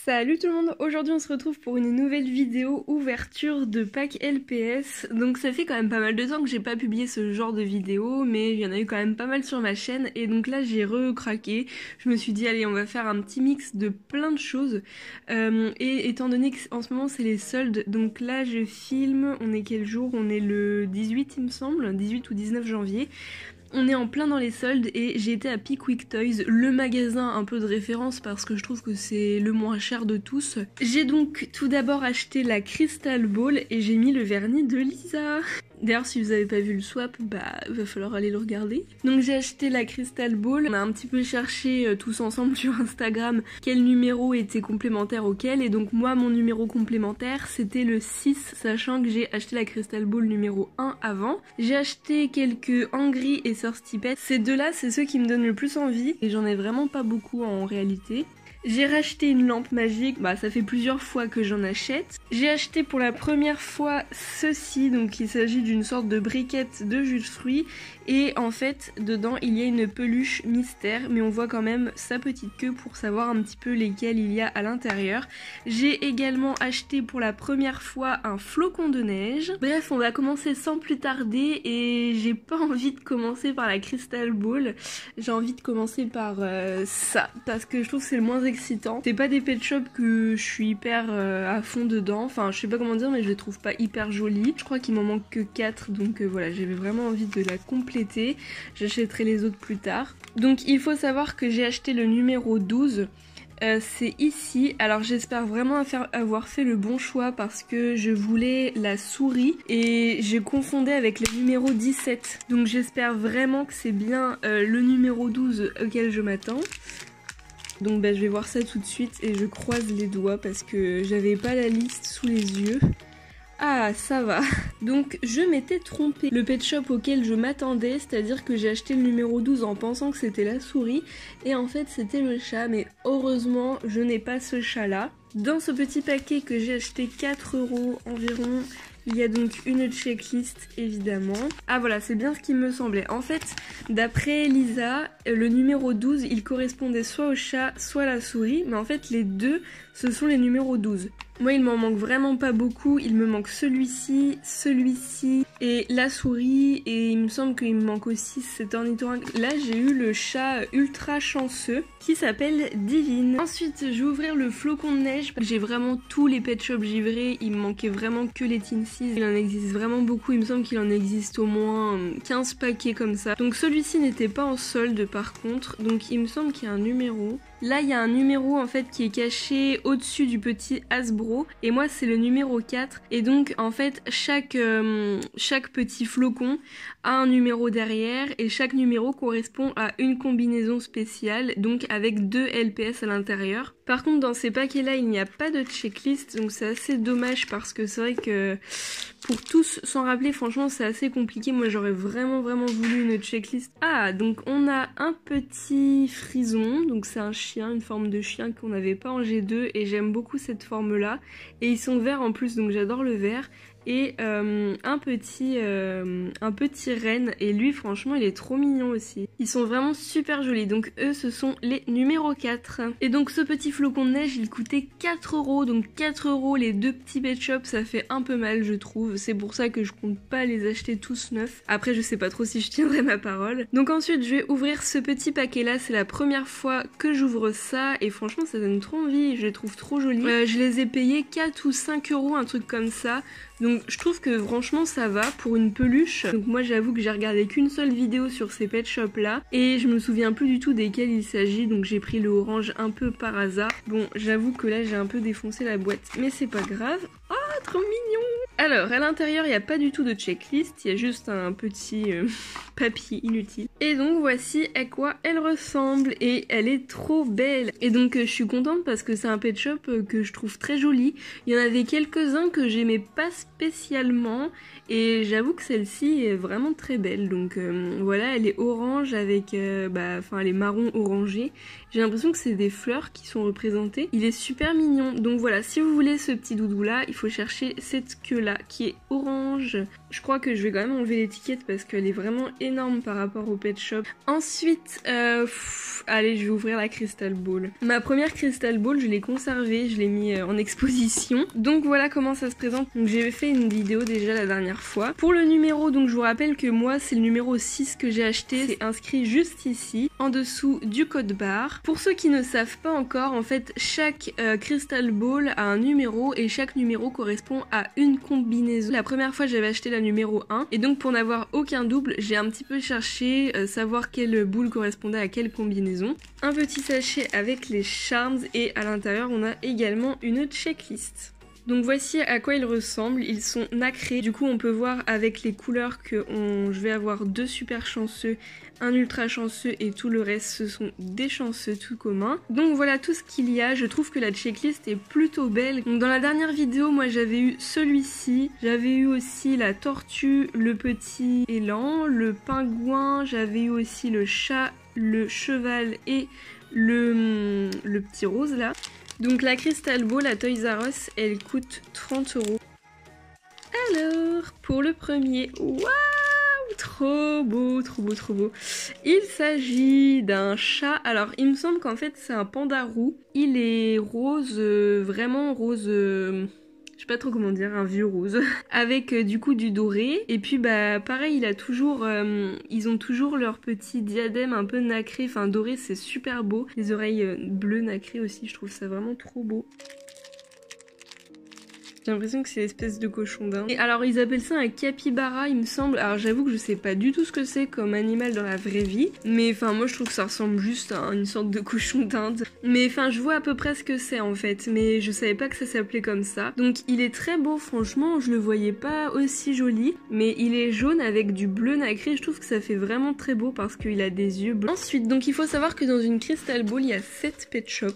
Salut tout le monde, aujourd'hui on se retrouve pour une nouvelle vidéo ouverture de pack LPS. Donc ça fait quand même pas mal de temps que j'ai pas publié ce genre de vidéo, mais il y en a eu quand même pas mal sur ma chaîne et donc là j'ai recraqué. Je me suis dit allez on va faire un petit mix de plein de choses et étant donné qu'en ce moment c'est les soldes, donc là je filme, on est quel jour? On est le 18 il me semble, 18 ou 19 janvier. On est en plein dans les soldes et j'ai été à Pickwick Toys, le magasin un peu de référence parce que je trouve que c'est le moins cher de tous. J'ai donc tout d'abord acheté la Crystal Ball et j'ai mis le vernis de Lisa. D'ailleurs si vous avez pas vu le swap, bah va falloir aller le regarder. Donc j'ai acheté la Crystal Ball, on a un petit peu cherché tous ensemble sur Instagram quel numéro était complémentaire auquel et donc moi mon numéro complémentaire c'était le 6 sachant que j'ai acheté la Crystal Ball numéro 1 avant. J'ai acheté quelques Angry et Thirsty Pet, ces deux là c'est ceux qui me donnent le plus envie et j'en ai vraiment pas beaucoup en réalité. J'ai racheté une lampe magique, bah ça fait plusieurs fois que j'en achète. J'ai acheté pour la première fois ceci, donc il s'agit d'une sorte de briquette de jus de fruits et en fait dedans il y a une peluche mystère mais on voit quand même sa petite queue pour savoir un petit peu lesquels il y a à l'intérieur. J'ai également acheté pour la première fois un flocon de neige. Bref on va commencer sans plus tarder et j'ai pas envie de commencer par la Crystal Ball, j'ai envie de commencer par ça parce que je trouve que c'est le moins excitant. C'est pas des pet shop que je suis hyper à fond dedans, enfin je sais pas comment dire mais je les trouve pas hyper jolies. Je crois qu'il m'en manque que 4 donc voilà j'avais vraiment envie de la compléter. J'achèterai les autres plus tard. Donc il faut savoir que j'ai acheté le numéro 12. C'est ici, alors j'espère vraiment avoir fait le bon choix parce que je voulais la souris et j'ai confondu avec le numéro 17. Donc j'espère vraiment que c'est bien le numéro 12 auquel je m'attends. Donc bah, je vais voir ça tout de suite et je croise les doigts parce que j'avais pas la liste sous les yeux. Ah ça va. Donc je m'étais trompée. Le pet shop auquel je m'attendais, c'est-à-dire que j'ai acheté le numéro 12 en pensant que c'était la souris et en fait c'était le chat, mais heureusement je n'ai pas ce chat là. Dans ce petit paquet que j'ai acheté 4 € environ, il y a donc une checklist évidemment. Ah voilà, c'est bien ce qui me semblait. En fait, d'après Lisa, le numéro 12, il correspondait soit au chat, soit à la souris. Mais en fait, les deux, ce sont les numéros 12. Moi, il m'en manque vraiment pas beaucoup. Il me manque celui-ci, celui-ci et la souris. Et il me semble qu'il me manque aussi cet ornithorynque. Là, j'ai eu le chat ultra chanceux qui s'appelle Divine. Ensuite, je vais ouvrir le flocon de neige. J'ai vraiment tous les pet shops givrés. Il me manquait vraiment que les Teensys. Il en existe vraiment beaucoup. Il me semble qu'il en existe au moins 15 paquets comme ça. Donc celui-ci n'était pas en solde par contre. Donc il me semble qu'il y a un numéro. Là, il y a un numéro en fait qui est caché au-dessus du petit Hasbro et moi c'est le numéro 4 et donc en fait chaque petit flocon a un numéro derrière et chaque numéro correspond à une combinaison spéciale donc avec 2 LPS à l'intérieur. Par contre dans ces paquets là il n'y a pas de checklist donc c'est assez dommage parce que c'est vrai que pour tous s'en rappeler franchement c'est assez compliqué. Moi j'aurais vraiment voulu une checklist. Ah donc on a un petit frison, donc c'est un chien, une forme de chien qu'on n'avait pas en G2 et j'aime beaucoup cette forme là et ils sont verts en plus donc j'adore le vert. Et un petit renne et lui franchement il est trop mignon aussi. Ils sont vraiment super jolis donc eux ce sont les numéros 4. Et donc ce petit flocon de neige il coûtait 4 € donc 4 € les deux petits pet shops ça fait un peu mal je trouve. C'est pour ça que je compte pas les acheter tous neufs. Après je sais pas trop si je tiendrai ma parole. Donc ensuite je vais ouvrir ce petit paquet là, c'est la première fois que j'ouvre ça et franchement ça donne trop envie, je les trouve trop jolis. Je les ai payés 4 ou 5 € un truc comme ça. Donc je trouve que franchement ça va pour une peluche. Donc moi j'avoue que j'ai regardé qu'une seule vidéo sur ces pet shops là et je me souviens plus du tout desquels il s'agit donc j'ai pris le orange un peu par hasard. Bon j'avoue que là j'ai un peu défoncé la boîte mais c'est pas grave. Oh trop mignon. Alors à l'intérieur il n'y a pas du tout de checklist, il y a juste un petit papier inutile. Et donc voici à quoi elle ressemble et elle est trop belle. Et donc je suis contente parce que c'est un pet shop que je trouve très joli. Il y en avait quelques-uns que j'aimais pas spécialement et j'avoue que celle-ci est vraiment très belle. Donc voilà, elle est orange avec, enfin elle est marron orangé. J'ai l'impression que c'est des fleurs qui sont représentées. Il est super mignon. Donc voilà, si vous voulez ce petit doudou là, il faut chercher cette queue là qui est orange. Je crois que je vais quand même enlever l'étiquette parce qu'elle est vraiment énorme par rapport au pet shop. Ensuite, allez, je vais ouvrir la Crystal Ball. Ma première Crystal Ball, je l'ai conservée, je l'ai mis en exposition. Donc voilà comment ça se présente. Donc j'ai fait une vidéo déjà la dernière fois. Pour le numéro, donc je vous rappelle que moi c'est le numéro 6 que j'ai acheté. C'est inscrit juste ici, en dessous du code barre. Pour ceux qui ne savent pas encore, en fait chaque Crystal Ball a un numéro et chaque numéro correspond à une combinaison. La première fois j'avais acheté la numéro 1 et donc pour n'avoir aucun double, j'ai un petit peu cherché savoir quelle boule correspondait à quelle combinaison. Un petit sachet avec les charms et à l'intérieur on a également une checklist. Donc voici à quoi ils ressemblent, ils sont nacrés, du coup on peut voir avec les couleurs que je vais avoir 2 super chanceux, un ultra chanceux et tout le reste ce sont des chanceux tout communs. Donc voilà tout ce qu'il y a, je trouve que la checklist est plutôt belle. Donc dans la dernière vidéo moi j'avais eu celui-ci, j'avais eu aussi la tortue, le petit élan, le pingouin, j'avais eu aussi le chat, le cheval et le petit rose là. Donc la Crystal Ball à Toys R Us, elle coûte 30 €. Alors, pour le premier, waouh, trop beau, trop beau, trop beau. Il s'agit d'un chat. Alors, il me semble qu'en fait, c'est un panda roux. Il est rose, vraiment rose... je sais pas trop comment dire, un vieux rose, avec du coup du doré, et puis bah pareil, ils ont toujours leur petit diadème un peu nacré, enfin doré, c'est super beau, les oreilles bleues nacrées aussi, je trouve ça vraiment trop beau. J'ai l'impression que c'est l'espèce de cochon d'Inde. Et alors ils appellent ça un capybara il me semble. Alors j'avoue que je sais pas du tout ce que c'est comme animal dans la vraie vie. Mais enfin moi je trouve que ça ressemble juste à une sorte de cochon d'Inde. Mais enfin je vois à peu près ce que c'est en fait. Mais je savais pas que ça s'appelait comme ça. Donc il est très beau franchement. Je le voyais pas aussi joli. Mais il est jaune avec du bleu nacré. Je trouve que ça fait vraiment très beau parce qu'il a des yeux bleus. Ensuite donc il faut savoir que dans une Crystal Ball il y a 7 pet shops.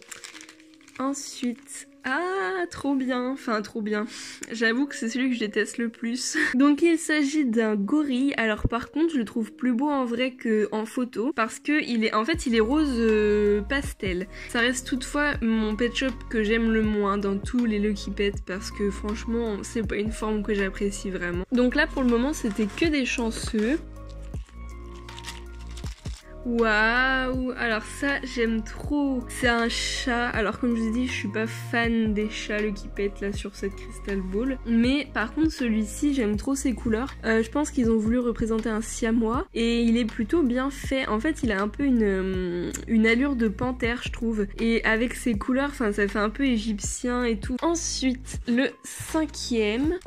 Ensuite... ah, trop bien, enfin trop bien. J'avoue que c'est celui que je déteste le plus. Donc il s'agit d'un gorille. Alors par contre, je le trouve plus beau en vrai qu'en photo parce que il est rose pastel. Ça reste toutefois mon pet shop que j'aime le moins dans tous les Lucky Pets parce que franchement, c'est pas une forme que j'apprécie vraiment. Donc là pour le moment, c'était que des chanceux. Waouh, alors ça j'aime trop. C'est un chat, alors comme je vous ai dit je suis pas fan des chats Lucky Pet là sur cette Crystal Ball, mais par contre celui-ci j'aime trop ses couleurs. Je pense qu'ils ont voulu représenter un siamois et il est plutôt bien fait. En fait il a un peu une allure de panthère je trouve, et avec ses couleurs, enfin ça fait un peu égyptien et tout. Ensuite le 5e.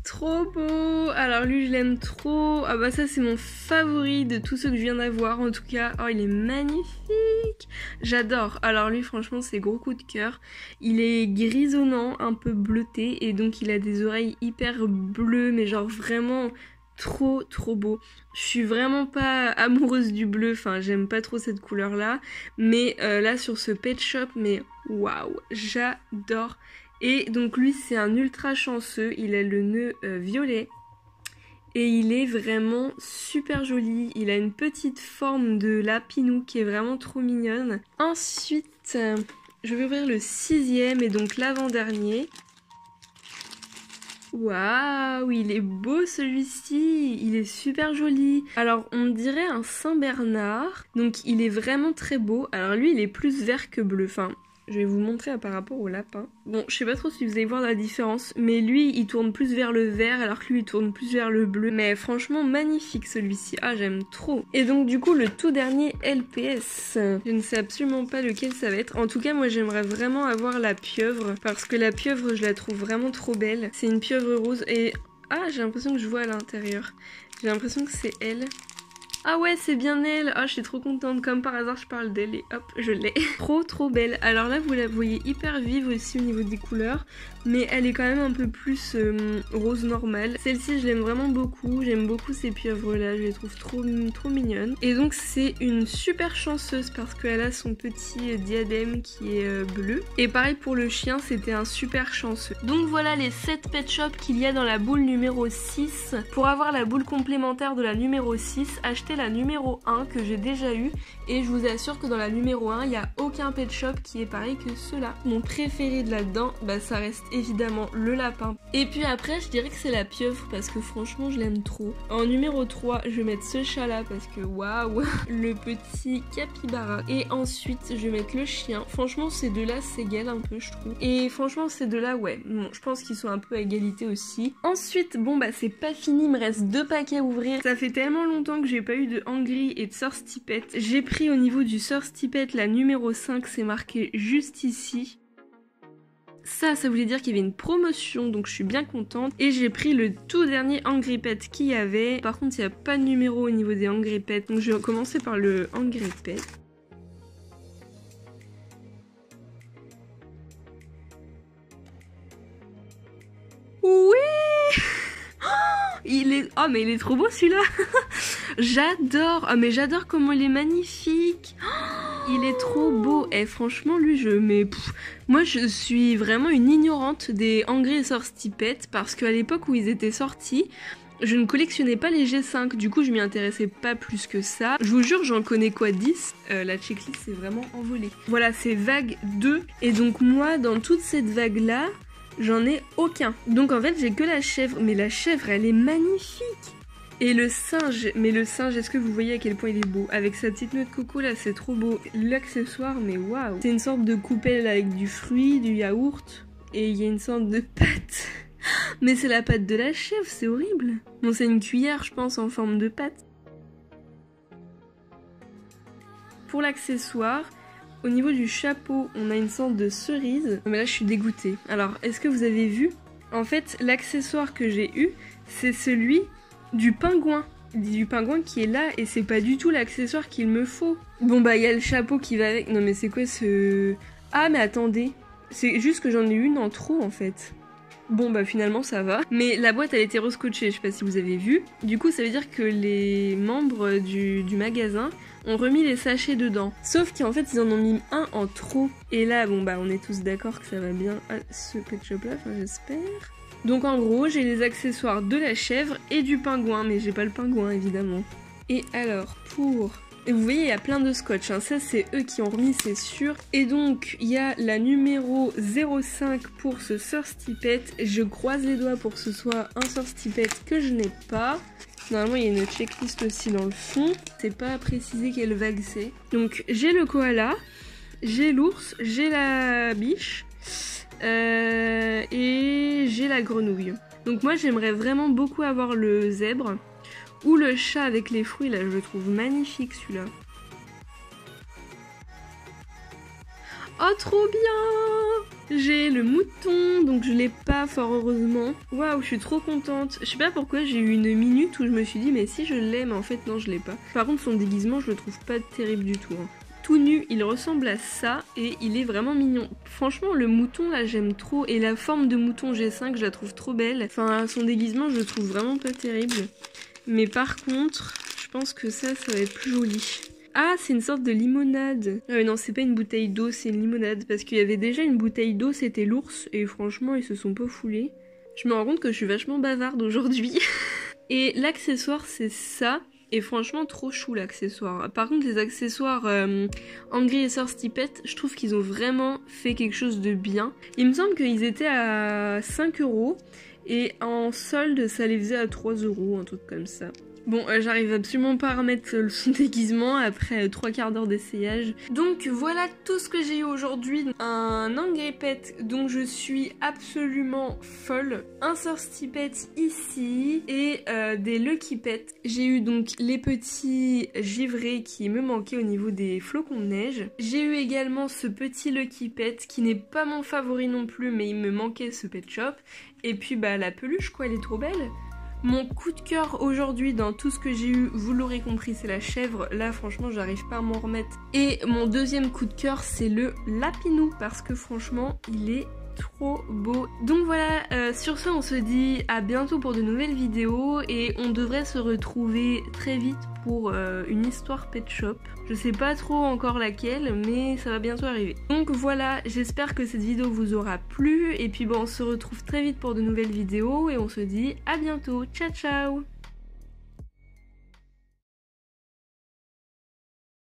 Trop beau. Alors lui je l'aime trop. Ah bah ça c'est mon favori de tous ceux que je viens d'avoir en tout cas. Oh il est magnifique. J'adore. Alors lui franchement c'est gros coup de cœur. Il est grisonnant, un peu bleuté et donc il a des oreilles hyper bleues mais genre vraiment trop trop beau. Je suis vraiment pas amoureuse du bleu, enfin j'aime pas trop cette couleur là. Mais là sur ce pet shop, mais waouh, j'adore. Et donc lui c'est un ultra chanceux, il a le nœud violet et il est vraiment super joli. Il a une petite forme de lapinou qui est vraiment trop mignonne. Ensuite je vais ouvrir le 6e et donc l'avant-dernier. Waouh, il est beau celui-ci, il est super joli. Alors on dirait un Saint-Bernard, donc il est vraiment très beau. Alors lui il est plus vert que bleu, enfin... je vais vous montrer par rapport au lapin. Bon, je sais pas trop si vous allez voir la différence, mais lui, il tourne plus vers le vert, alors que lui, il tourne plus vers le bleu. Mais franchement, magnifique celui-ci. Ah, j'aime trop. Et donc, du coup, le tout dernier LPS. Je ne sais absolument pas lequel ça va être. En tout cas, moi, j'aimerais vraiment avoir la pieuvre, parce que la pieuvre, je la trouve vraiment trop belle. C'est une pieuvre rose et... ah, j'ai l'impression que je vois à l'intérieur. J'ai l'impression que c'est elle. Ah ouais, c'est bien elle. Ah, je suis trop contente. Comme par hasard, je parle d'elle et hop, je l'ai. Trop trop belle. Alors là, vous la voyez hyper vive aussi au niveau des couleurs, mais elle est quand même un peu plus rose normale. Celle-ci, je l'aime vraiment beaucoup. J'aime beaucoup ces pieuvres là. Je les trouve trop mignonnes. Et donc, c'est une super chanceuse parce qu'elle a son petit diadème qui est bleu. Et pareil pour le chien, c'était un super chanceux. Donc voilà les 7 pet shops qu'il y a dans la boule numéro 6. Pour avoir la boule complémentaire de la numéro 6, achetez acheté la numéro 1 que j'ai déjà eu et je vous assure que dans la numéro 1 il n'y a aucun pet shop qui est pareil que ceux-là. Mon préféré de là-dedans, bah ça reste évidemment le lapin. Et puis après je dirais que c'est la pieuvre parce que franchement je l'aime trop. En numéro 3 je vais mettre ce chat là parce que waouh, le petit capybara. Et ensuite je vais mettre le chien. Franchement ces deux-là s'égalent un peu je trouve. Et franchement ces deux-là ouais, bon je pense qu'ils sont un peu à égalité aussi. Ensuite bon bah c'est pas fini, il me reste 2 paquets à ouvrir. Ça fait tellement longtemps que j'ai pas eu de Angry et de Thirsty Pet. J'ai pris au niveau du Thirsty Pet la numéro 5, c'est marqué juste ici. Ça voulait dire qu'il y avait une promotion, donc je suis bien contente. Et j'ai pris le tout dernier Angry Pet qu'il y avait. Par contre, il n'y a pas de numéro au niveau des Angry Pet, donc je vais commencer par le Angry Pet. Oui. Il est... Oh mais il est trop beau celui-là. J'adore. Oh mais j'adore comment il est magnifique. Il est trop beau. Et franchement lui je... Mais moi je suis vraiment une ignorante des Angry et Thirsty Pet parce qu'à l'époque où ils étaient sortis, je ne collectionnais pas les G5, du coup je m'y intéressais pas plus que ça. Je vous jure j'en connais quoi 10, la checklist s'est vraiment envolée. Voilà c'est vague 2 et donc moi dans toute cette vague là, j'en ai aucun. Donc en fait j'ai que la chèvre, mais la chèvre elle est magnifique. Et le singe, mais le singe, est-ce que vous voyez à quel point il est beau? Avec sa petite noix de coco là, c'est trop beau. L'accessoire, mais waouh. C'est une sorte de coupelle avec du fruit, du yaourt, et il y a une sorte de pâte. Mais c'est la pâte de la chèvre, c'est horrible. Bon c'est une cuillère je pense en forme de pâte. Pour l'accessoire, au niveau du chapeau, on a une sorte de cerise. Mais là je suis dégoûtée. Alors est-ce que vous avez vu? En fait l'accessoire que j'ai eu, c'est celui du pingouin. Du pingouin qui est là et c'est pas du tout l'accessoire qu'il me faut. Bon bah il y a le chapeau qui va avec. Non mais c'est quoi ce... Ah mais attendez. C'est juste que j'en ai une en trop en fait. Bon bah finalement ça va. Mais la boîte elle était rescotchée, je sais pas si vous avez vu. Du coup ça veut dire que les membres du magasin ont remis les sachets dedans. Sauf qu'en fait ils en ont mis un en trop. Et là bon bah on est tous d'accord que ça va bien à ce pet shop là, enfin j'espère. Donc en gros j'ai les accessoires de la chèvre et du pingouin, mais j'ai pas le pingouin évidemment. Et alors pour... Et vous voyez il y a plein de scotch, hein. Ça c'est eux qui ont remis c'est sûr. Et donc il y a la numéro 05 pour ce Thirsty Pet. Je croise les doigts pour que ce soit un Thirsty Pet que je n'ai pas. Normalement il y a une checklist aussi dans le fond. C'est pas précisé quelle vague c'est. Donc j'ai le koala, j'ai l'ours, j'ai la biche. Et j'ai la grenouille. Donc moi j'aimerais vraiment beaucoup avoir le zèbre ou le chat avec les fruits là, je le trouve magnifique celui-là. Oh trop bien. J'ai le mouton, donc je l'ai pas fort heureusement. Waouh, je suis trop contente. Je sais pas pourquoi j'ai eu une minute où je me suis dit mais si je l'ai, mais en fait non je l'ai pas. Par contre son déguisement je le trouve pas terrible du tout, hein. Tout nu, il ressemble à ça et il est vraiment mignon. Franchement, le mouton là, j'aime trop. Et la forme de mouton G5, je la trouve trop belle. Enfin, son déguisement, je le trouve vraiment pas terrible. Mais par contre, je pense que ça va être plus joli. Ah, c'est une sorte de limonade. Non, c'est pas une bouteille d'eau, c'est une limonade. Parce qu'il y avait déjà une bouteille d'eau, c'était l'ours. Et franchement, ils se sont pas foulés. Je me rends compte que je suis vachement bavarde aujourd'hui. Et l'accessoire, c'est ça. Et franchement trop chou l'accessoire. Par contre les accessoires Angry et Thirsty Pet, je trouve qu'ils ont vraiment fait quelque chose de bien. Il me semble qu'ils étaient à 5 € et en solde ça les faisait à 3 €, un truc comme ça. Bon, j'arrive absolument pas à remettre son déguisement après 3 quarts d'heure d'essayage. Donc voilà tout ce que j'ai eu aujourd'hui. Un Angry Pet dont je suis absolument folle. Un Thirsty Pet ici et des Lucky Pet. J'ai eu donc les petits givrés qui me manquaient au niveau des flocons de neige. J'ai eu également ce petit Lucky Pet qui n'est pas mon favori non plus mais il me manquait ce pet shop. Et puis bah la peluche quoi, elle est trop belle. Mon coup de cœur aujourd'hui dans tout ce que j'ai eu, vous l'aurez compris, c'est la chèvre. Là franchement j'arrive pas à m'en remettre. Et mon deuxième coup de cœur c'est le lapinou parce que franchement il est trop beau. Donc voilà, sur ce on se dit à bientôt pour de nouvelles vidéos et on devrait se retrouver très vite pour une histoire pet shop. Je sais pas trop encore laquelle mais ça va bientôt arriver. Donc voilà, j'espère que cette vidéo vous aura plu et puis bon on se retrouve très vite pour de nouvelles vidéos et on se dit à bientôt. Ciao ciao.